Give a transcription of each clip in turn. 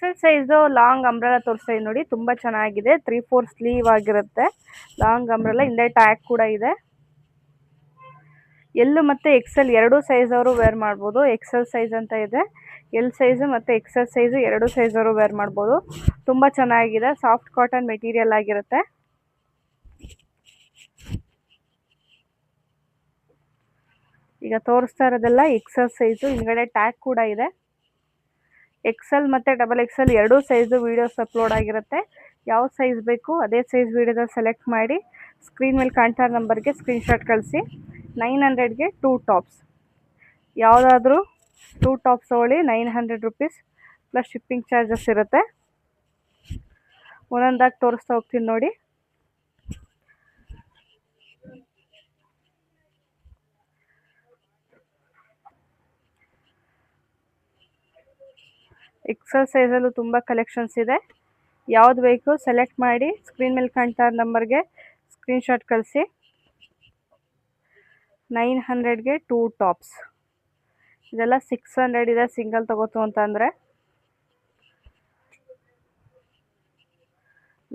Excel size long umbrella ತೋರಿಸ್ತಾ ಇದೆ ನೋಡಿ, ತುಂಬ ಚೆನ್ನಾಗಿದೆ. 3/4 ಸ್ಲೀವ್ ಆಗಿರುತ್ತೆ. ಲಾಂಗ್ ಅಂಬ್ರೆಲಾ, ಹಿಂದೆ ಟ್ಯಾಗ್ ಕೂಡ ಇದೆ. ಎಲ್ ಮತ್ತು ಎಕ್ಸೆಲ್ ಎರಡೂ ಸೈಜ್ ಅವರು ವೇರ್ ಮಾಡ್ಬೋದು. ಎಕ್ಸೆಲ್ ಸೈಜ್ ಅಂತ ಇದೆ, ಎಲ್ ಸೈಜು ಮತ್ತು ಎಕ್ಸೆಲ್ ಸೈಜು ಎರಡೂ ಸೈಜ್ ಅವರು ವೇರ್ ಮಾಡ್ಬೋದು. ತುಂಬ ಚೆನ್ನಾಗಿದೆ, ಸಾಫ್ಟ್ ಕಾಟನ್ ಮೆಟೀರಿಯಲ್ ಆಗಿರುತ್ತೆ. ಈಗ ತೋರಿಸ್ತಾ ಇರೋದೆಲ್ಲ ಎಕ್ಸೆಲ್ ಸೈಜು, ಹಿಂದ್ಗಡೆ ಟ್ಯಾಗ್ ಕೂಡ ಇದೆ. ಎಕ್ಸೆಲ್ ಮತ್ತು XXL ಎರಡೂ ಸೈಜು ವೀಡಿಯೋಸ್ ಅಪ್ಲೋಡ್ ಆಗಿರುತ್ತೆ. ಯಾವ ಸೈಜ್ ಬೇಕು ಅದೇ ಸೈಜ್ ವೀಡಿಯೋದಲ್ಲಿ ಸೆಲೆಕ್ಟ್ ಮಾಡಿ ಸ್ಕ್ರೀನ್ ಮೇಲೆ ಕಾಣ್ತಾ ಇರೋ ನಂಬರ್ಗೆ ಸ್ಕ್ರೀನ್ಶಾಟ್ ಕಳಿಸಿ. 900ಗೆ 2 ಟಾಪ್ಸ್. ಯಾವುದಾದ್ರೂ 2 ಟಾಪ್ಸ್ ತೊಗೊಳ್ಳಿ, 900 ರುಪೀಸ್ ಪ್ಲಸ್ ಶಿಪ್ಪಿಂಗ್ ಚಾರ್ಜಸ್ ಇರುತ್ತೆ. ಒಂದೊಂದಾಗಿ ತೋರಿಸ್ತಾ ಹೋಗ್ತೀನಿ ನೋಡಿ. ಎಕ್ಸೆಲ್ ಸೈಜಲ್ಲೂ ತುಂಬ ಕಲೆಕ್ಷನ್ಸ್ ಇದೆ. ಯಾವ್ದು ಬೇಕು ಸೆಲೆಕ್ಟ್ ಮಾಡಿ ಸ್ಕ್ರೀನ್ ಮೇಲೆ ಕಾಣ್ತಾ ಇರೋ ನಂಬರ್ಗೆ ಸ್ಕ್ರೀನ್ಶಾಟ್ ಕಳಿಸಿ. 900ಗೆ 2 ಟಾಪ್ಸ್. ಇದೆಲ್ಲ 600 ಇದೆ ಸಿಂಗಲ್ ತಗೋತು ಅಂತಂದರೆ.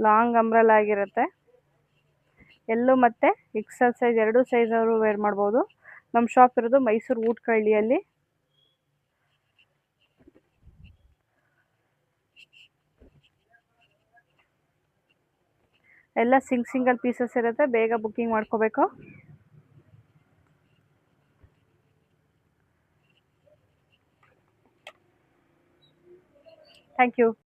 ಲಾಂಗ್ ಅಂಬ್ರೆಲಾ ಆಗಿರುತ್ತೆ. ಎಲ್ಲು ಮತ್ತು ಎಕ್ಸೆಲ್ ಸೈಜ್ ಎರಡೂ ಸೈಜ್ ಅವರು ವೇರ್ ಮಾಡ್ಬೋದು. ನಮ್ಮ ಶಾಪ್ ಇರೋದು ಮೈಸೂರು ಊಟಕಳ್ಳಿಯಲ್ಲಿ. ಎಲ್ಲ ಸಿಂಗಲ್ ಪೀಸಸ್ ಇರುತ್ತೆ, ಬೇಗ ಬುಕ್ಕಿಂಗ್ ಮಾಡ್ಕೋಬೇಕು. Thank you.